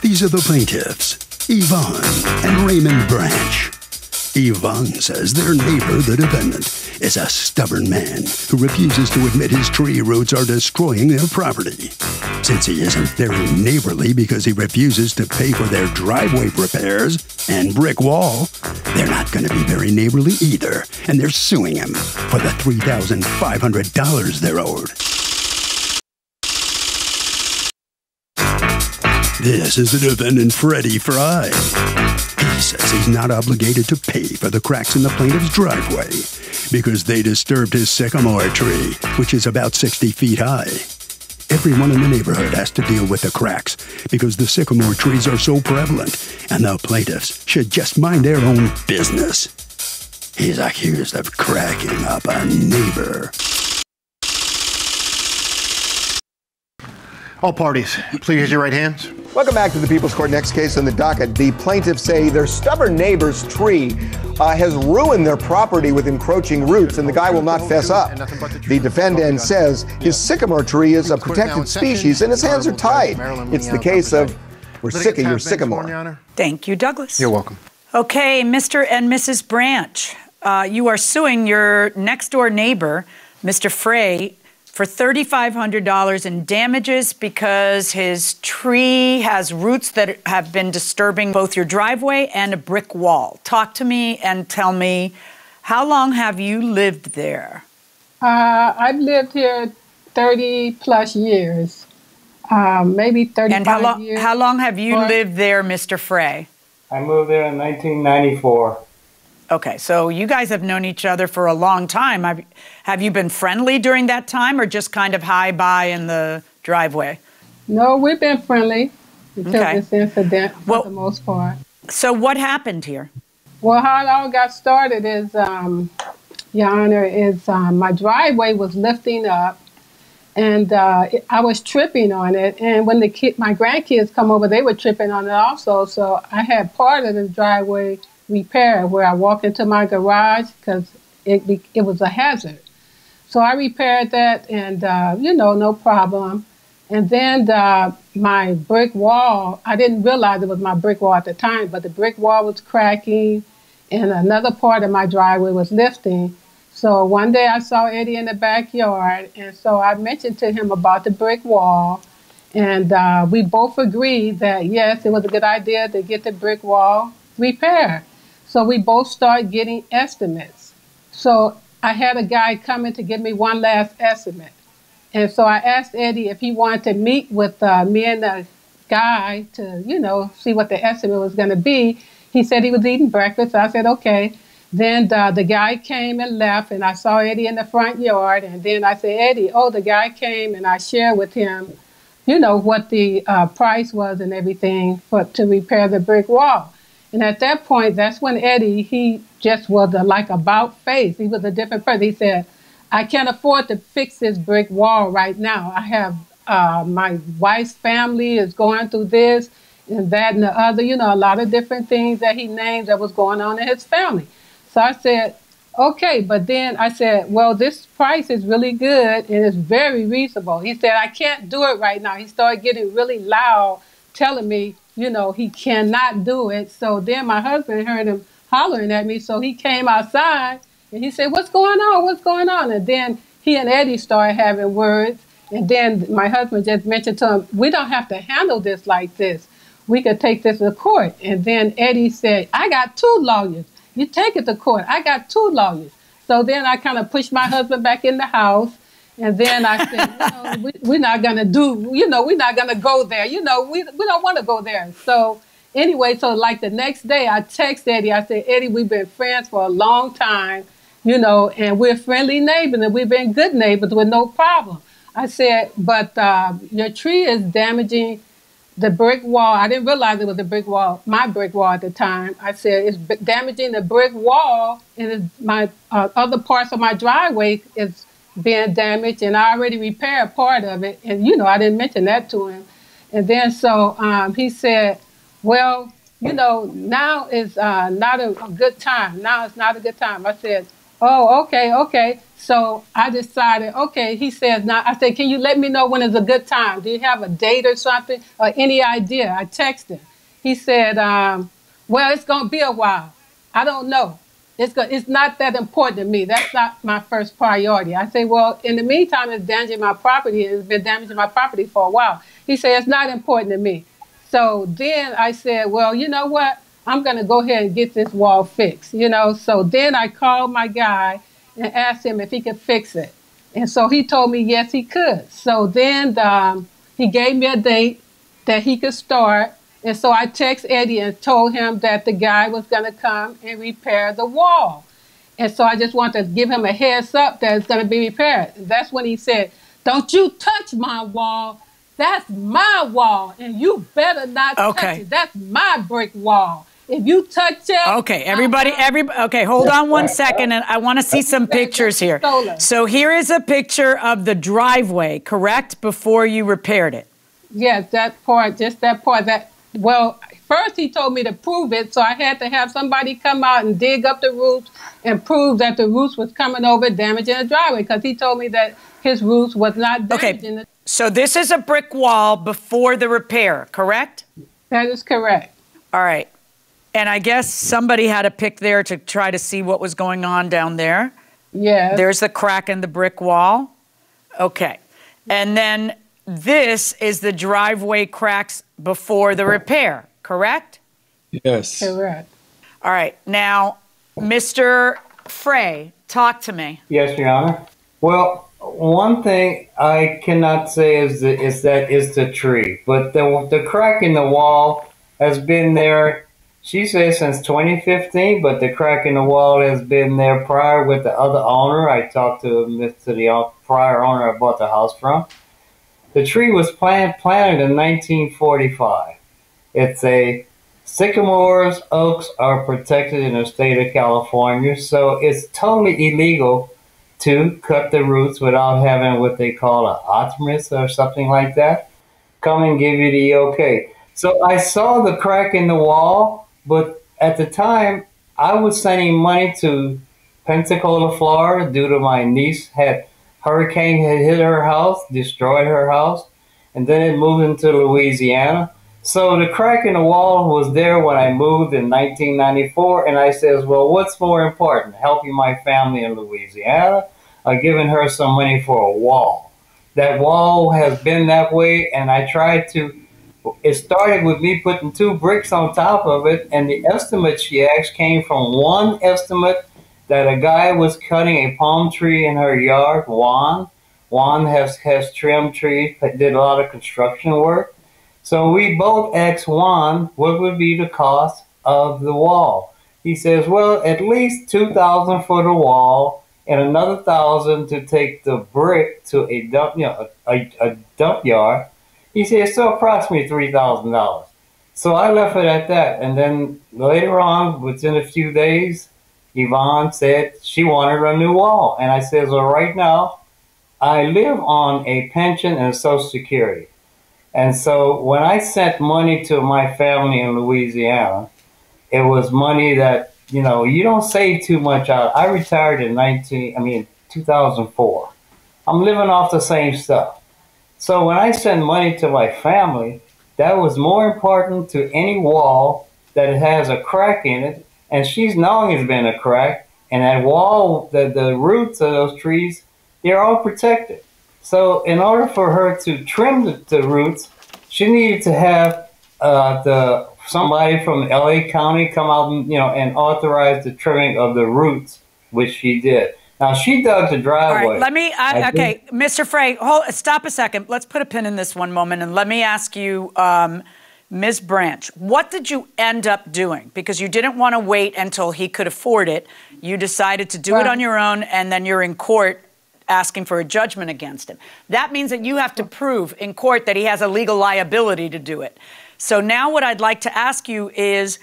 These are the plaintiffs, Yvonne and Raymond Branch. Yvonne says their neighbor, the defendant, is a stubborn man who refuses to admit his tree roots are destroying their property. Since he isn't very neighborly because he refuses to pay for their driveway repairs and brick wall, they're not going to be very neighborly either, and they're suing him for the $3,500 they're owed. This is the defendant, Freddie Fry. He says he's not obligated to pay for the cracks in the plaintiff's driveway because they disturbed his sycamore tree, which is about 60 feet high. Everyone in the neighborhood has to deal with the cracks because the sycamore trees are so prevalent, and the plaintiffs should just mind their own business. He's accused of cracking up a neighbor. All parties, please raise your right hands. Welcome back to the People's Court. Next case on the docket. The plaintiffs say their stubborn neighbor's tree has ruined their property with encroaching roots, and the guy will not fess up. The defendant says his sycamore tree is a protected species, and his hands are tied. It's the case of, we're sick of your sycamore. Thank you, Douglas. You're welcome. Okay, Mr. and Mrs. Branch, you are suing your next-door neighbor, Mr. Frey, for $3,500 in damages because his tree has roots that have been disturbing both your driveway and a brick wall. Talk to me and tell me, how long have you lived there? I've lived here 30-plus years, maybe 35 years. How long have you lived there, Mr. Frey? I moved there in 1994. Okay, so you guys have known each other for a long time. Have you been friendly during that time or just kind of hi-bye in the driveway? No, we've been friendly until this incident for the most part. So what happened here? Well, how it all got started is, Your Honor, is my driveway was lifting up and I was tripping on it. And when my grandkids come over, they were tripping on it also. So I had part of the driveway repair where I walk into my garage because it was a hazard. So I repaired that and, no problem. And then my brick wall, I didn't realize it was my brick wall at the time, but the brick wall was cracking and another part of my driveway was lifting. So one day I saw Eddie in the backyard, and so I mentioned to him about the brick wall. And we both agreed that, yes, it was a good idea to get the brick wall repaired. So we both started getting estimates. So I had a guy coming to give me one last estimate. And so I asked Eddie if he wanted to meet with me and the guy to, see what the estimate was going to be. He said he was eating breakfast. So I said, okay. Then the guy came and left, and I saw Eddie in the front yard. And then I said, Eddie, the guy came, and I shared with him, what the price was and everything to repair the brick wall. And at that point, that's when Eddie, he just was like about face. He was a different person. He said, I can't afford to fix this brick wall right now. I have my wife's family is going through this and that and the other, a lot of different things that he named that was going on in his family. So I said, okay, but then I said, well, this price is really good and it's very reasonable. He said, I can't do it right now. He started getting really loud, telling me, he cannot do it. So then my husband heard him hollering at me. So he came outside and he said, what's going on? What's going on? And then he and Eddie started having words. And then my husband just mentioned to him, we don't have to handle this like this. We could take this to court. And then Eddie said, I got 2 lawyers. You take it to court. I got 2 lawyers. So then I kind of pushed my husband back in the house. And then I said, we're not going to we're not going to go there. We don't want to go there. So anyway, so like the next day I texted Eddie. I said, Eddie, we've been friends for a long time, and we're friendly neighbors and we've been good neighbors with no problem. I said, but your tree is damaging the brick wall. I didn't realize it was the brick wall, my brick wall at the time. I said, it's damaging the brick wall and my other parts of my driveway is being damaged, and I already repaired part of it. And, I didn't mention that to him. And then so he said, well, now is not a good time. Now it's not a good time. I said, oh, okay. So I decided, okay, he says, now, I said, can you let me know when is a good time? Do you have a date or something or any idea? I texted him. He said, well, it's going to be a while. I don't know. It's not that important to me. That's not my first priority. I say, well, in the meantime, it's damaging my property. It's been damaging my property for a while. He said, it's not important to me. So then I said, well, you know what? I'm going to go ahead and get this wall fixed, you know. So then I called my guy and asked him if he could fix it. And so he told me, yes, he could. So then he gave me a date that he could start. And so I texted Eddie and told him that the guy was going to come and repair the wall. And so I just wanted to give him a heads up that it's going to be repaired. And that's when he said, don't you touch my wall. That's my wall. And you better not touch it. That's my brick wall. If you touch it. Okay, everybody, okay, hold on one second. And I want to see some pictures here. So here is a picture of the driveway, correct? Before you repaired it. Yes, that part, just that part. Well, first he told me to prove it, so I had to have somebody come out and dig up the roots and prove that the roots was coming over damaging the driveway, because he told me that his roots was not damaging the. So this is a brick wall before the repair, correct? That is correct. All right. And I guess somebody had a pick there to try to see what was going on down there. Yeah. There's the crack in the brick wall. Okay. And then this is the driveway cracks before the repair, correct? Yes. Correct. All right. Now, Mr. Frey, talk to me. Yes, Your Honor. Well, one thing I cannot say is the tree, but the crack in the wall has been there. She says since 2015, but the crack in the wall has been there prior with the other owner. I talked to the prior owner I bought the house from. The tree was planted in 1945. It's a sycamores, oaks are protected in the state of California, so it's totally illegal to cut the roots without having what they call an optimist or something like that come and give you the okay. So I saw the crack in the wall, but at the time I was sending money to Pensacola, Florida, due to my niece hurricane had hit her house, destroyed her house, and then it moved into Louisiana. So the crack in the wall was there when I moved in 1994, and I says, well, what's more important, helping my family in Louisiana or giving her some money for a wall? That wall has been that way, and I tried to, it started with me putting 2 bricks on top of it, and the estimate she asked came from one estimate that a guy was cutting a palm tree in her yard, Juan. Juan has trimmed trees, did a lot of construction work. So we both asked Juan what would be the cost of the wall. He says, well, at least $2,000 for the wall and another $1,000 to take the brick to a dump, a dump yard. He says, so approximately $3,000. So I left it at that. And then later on, within a few days, Yvonne said she wanted a new wall. And I said, well, right now, I live on a pension and Social Security. And so when I sent money to my family in Louisiana, it was money that, you don't save too much out. I retired in 2004. I'm living off the same stuff. So when I send money to my family, that was more important to any wall that it has a crack in it. And she's knowing it's been a crack. And that wall, the roots of those trees, they're all protected. So in order for her to trim the roots, she needed to have somebody from LA County come out and authorize the trimming of the roots, which she did. Now she dug the driveway. All right, okay, Mr. Frey, stop a second. Let's put a pin in this one moment, and let me ask you, Ms. Branch, what did you end up doing? Because you didn't want to wait until he could afford it. You decided to do it on your own, and then you're in court asking for a judgment against him. That means that you have to prove in court that he has a legal liability to do it. So now what I'd like to ask you is,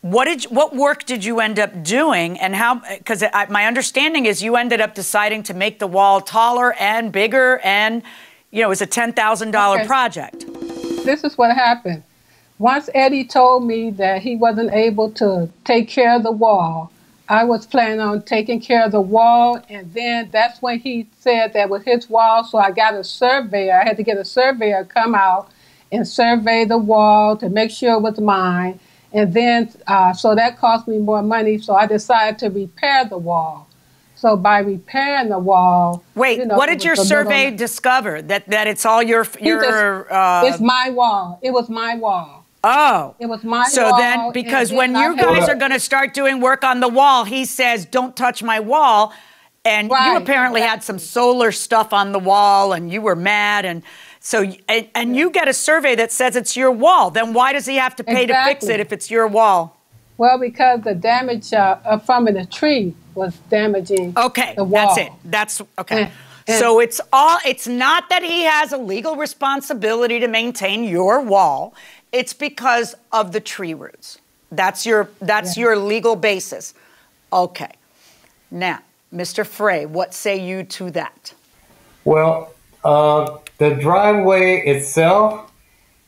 what work did you end up doing, and how? Because my understanding is you ended up deciding to make the wall taller and bigger, and it was a $10,000 project. This is what happened. Once Eddie told me that he wasn't able to take care of the wall, I was planning on taking care of the wall, and then that's when he said that was his wall, so I got a surveyor. I had to get a surveyor to come out and survey the wall to make sure it was mine. And then, so that cost me more money, so I decided to repair the wall. So by repairing the wall... Wait, you know, what did your survey discover? That it's all your it's my wall. It was my wall. Oh. It was my wall. So then, because when you guys are going to start doing work on the wall, he says, don't touch my wall. And you apparently had some solar stuff on the wall, and you were mad. And so, and you get a survey that says it's your wall. Then why does he have to pay to fix it if it's your wall? Well, because the damage from the tree was damaging the wall. That's it. That's okay. So it's not that he has a legal responsibility to maintain your wall. It's because of the tree roots. That's your legal basis. Okay. Now, Mr. Frey, what say you to that? Well, the driveway itself,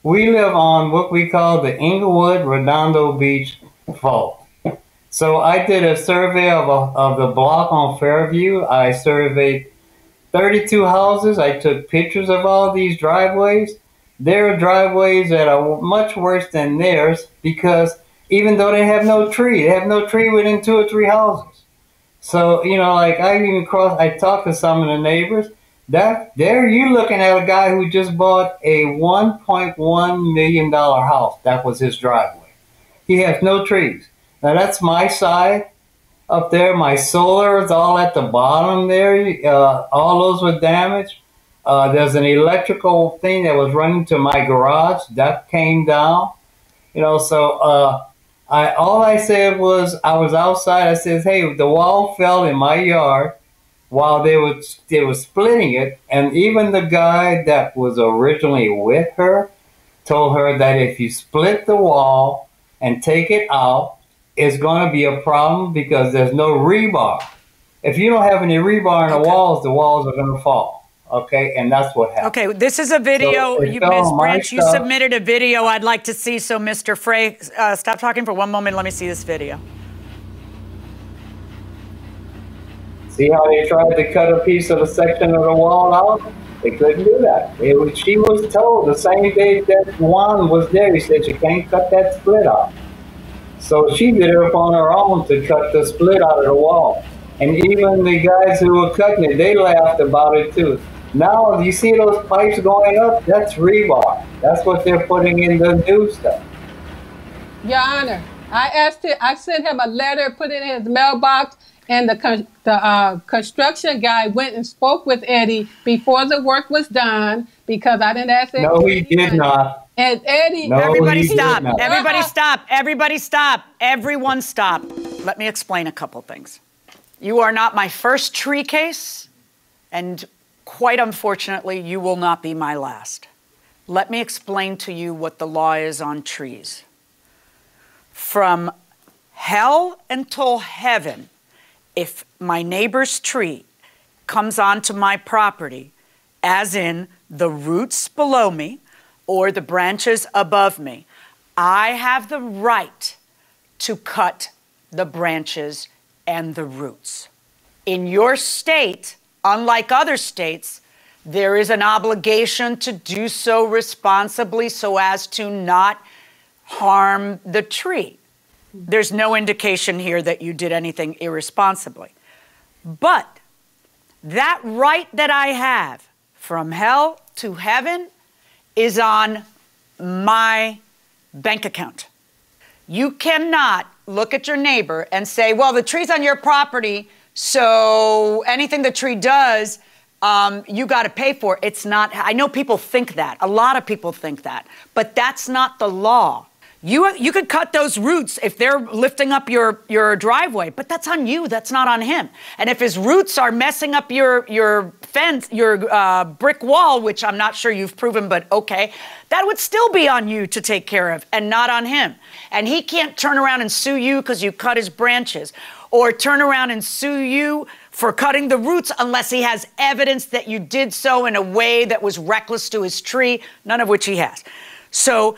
we live on what we call the Inglewood Redondo Beach Fault. So I did a survey of the block on Fairview. I surveyed 32 houses. I took pictures of all these driveways. There are driveways that are much worse than theirs because even though they have no tree within 2 or 3 houses. So, you know, like I talked to some of the neighbors. There you're looking at a guy who just bought a $1.1 million house. That was his driveway. He has no trees. Now that's my side up there. My solar is all at the bottom there. All those were damaged. There's an electrical thing that was running to my garage that came down, you know. So all I said was I was outside. I said, "Hey, the wall fell in my yard while they were splitting it." And even the guy that was originally with her told her that if you split the wall and take it out, it's going to be a problem because there's no rebar. If you don't have any rebar in the walls are going to fall. Okay, and that's what happened. Okay, this is a video. So Ms. Branch, you submitted a video I'd like to see. So, Mr. Frey, stop talking for one moment. Let me see this video. See how they tried to cut a piece of a section of the wall out? They couldn't do that. She was told the same day that Juan was there, he said, you can't cut that split off. So she did it up on her own to cut the split out of the wall. And even the guys who were cutting it, they laughed about it too. Now, you see those pipes going up? That's rebar. That's what they're putting in the new stuff. Your Honor, I sent him a letter, put it in his mailbox, and the construction guy went and spoke with Eddie before the work was done because I didn't ask him. No, he did not. And Eddie... No, everybody stop. Everybody stop. Everybody stop. Everyone stop. Let me explain a couple things. You are not my first tree case, and quite unfortunately, you will not be my last. Let me explain to you what the law is on trees. From hell until heaven, if my neighbor's tree comes onto my property, as in the roots below me or the branches above me, I have the right to cut the branches and the roots. In your state, unlike other states, there is an obligation to do so responsibly so as to not harm the tree. There's no indication here that you did anything irresponsibly. But that right that I have from hell to heaven is on my bank account. You cannot look at your neighbor and say, well, the tree's on your property, so anything the tree does, you got to pay for. It's not. I know people think that. A lot of people think that. But that's not the law. You could cut those roots if they're lifting up your driveway, but that's on you. That's not on him. And if his roots are messing up your fence, your brick wall, which I'm not sure you've proven, but okay, that would still be on you to take care of and not on him. And he can't turn around and sue you because you cut his branches, or turn around and sue you for cutting the roots unless he has evidence that you did so in a way that was reckless to his tree, none of which he has. So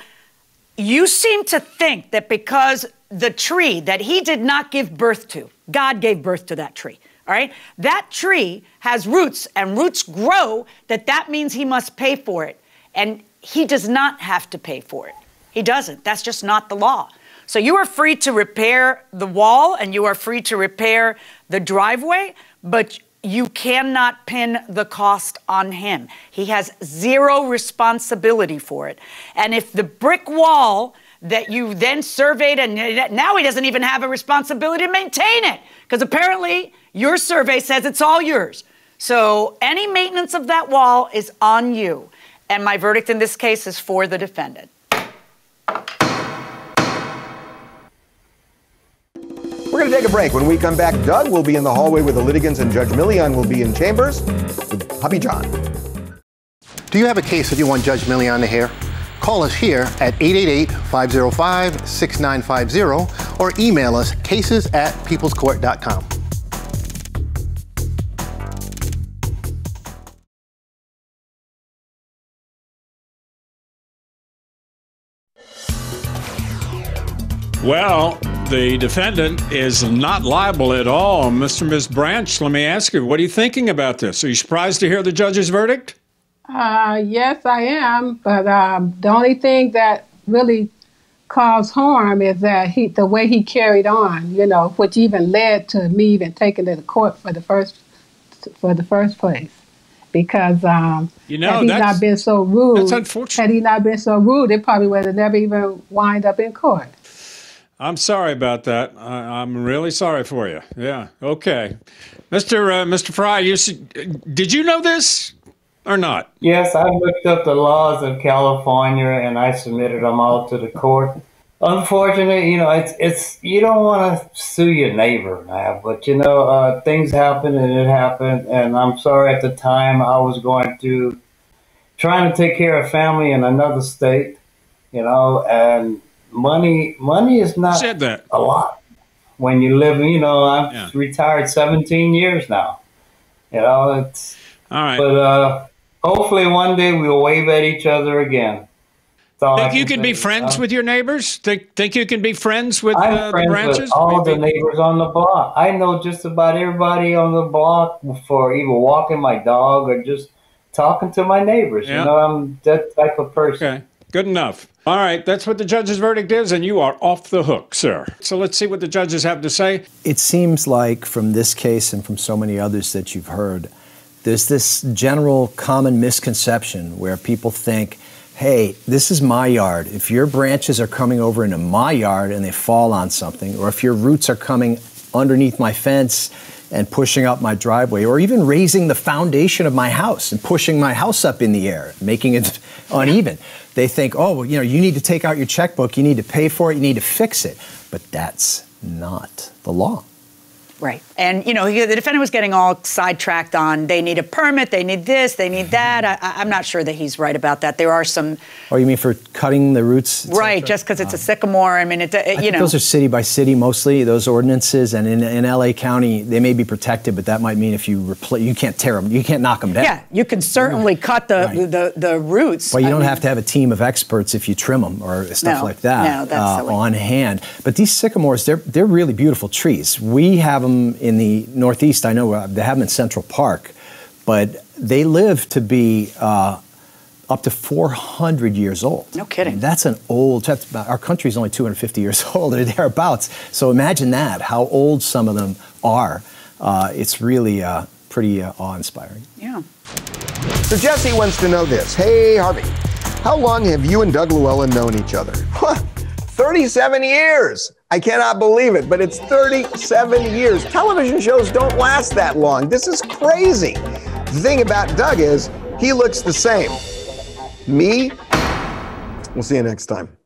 you seem to think that because the tree that he did not give birth to. God gave birth to that tree. All right. That tree has roots, and roots grow. That means he must pay for it. And he does not have to pay for it. He doesn't. That's just not the law. So you are free to repair the wall and you are free to repair the driveway, but you cannot pin the cost on him. He has zero responsibility for it. And if the brick wall that you then surveyed, and now he doesn't even have a responsibility to maintain it, because apparently your survey says it's all yours. So any maintenance of that wall is on you. And my verdict in this case is for the defendant. We're going to take a break. When we come back, Doug will be in the hallway with the litigants and Judge Millian will be in chambers with Hubby John. Do you have a case that you want Judge Millian to hear? Call us here at 888-505-6950 or email us cases@peoplescourt.com. Well, the defendant is not liable at all. Mr. and Ms. Branch, let me ask you, what are you thinking about this? Are you surprised to hear the judge's verdict? Yes, I am. But the only thing that really caused harm is that the way he carried on, which even led to me even taking it to court for the first place. Because had he not been so rude, that's unfortunate. Had he not been so rude, it probably would have never even wind up in court. I'm sorry about that. I'm really sorry for you. Yeah. Okay. Mr. Fry, did you know this or not? Yes, I looked up the laws of California and I submitted them all to the court. Unfortunately, it's you don't want to sue your neighbor now, but things happen and it happened, and I'm sorry at the time I was trying to take care of family in another state, and money is not a lot when you live. I'm retired 17 years now. It's all right. But hopefully one day we'll wave at each other again. Think you can be friends with your neighbors? Think you can be friends with the Branches? With all the neighbors on the block. I know just about everybody on the block for even walking my dog or just talking to my neighbors. Yeah. I'm that type of person. Okay, good enough. All right, that's what the judge's verdict is, and you are off the hook, sir. So let's see what the judges have to say. It seems like from this case and from so many others that you've heard, there's this general common misconception where people think, hey, this is my yard. If your branches are coming over into my yard and they fall on something, or if your roots are coming underneath my fence and pushing up my driveway, or even raising the foundation of my house and pushing my house up in the air, making it uneven, they think, oh, well, you need to take out your checkbook, you need to pay for it, you need to fix it. But that's not the law. Right. And, the defendant was getting all sidetracked on they need a permit, they need this, they need that. I'm not sure that he's right about that. There are some... Oh, you mean for cutting the roots? Right, just because it's a sycamore. I mean, I think those are city by city mostly, those ordinances. And in L.A. County, they may be protected, but that might mean if you you can't tear them, you can't knock them down. Yeah, you can certainly cut the roots. Well, you don't have to have a team of experts if you trim them or stuff like that on hand. But these sycamores, they're really beautiful trees. We have them in the Northeast. I know they have them in Central Park, but they live to be up to 400 years old. No kidding. I mean, that's our country's only 250 years old or thereabouts. So imagine that, how old some of them are. It's really pretty awe-inspiring. Yeah. So Jesse wants to know this. Hey, Harvey, how long have you and Doug Llewellyn known each other? 37 years. I cannot believe it, but it's 37 years. Television shows don't last that long. This is crazy. The thing about Doug is he looks the same. Me? We'll see you next time.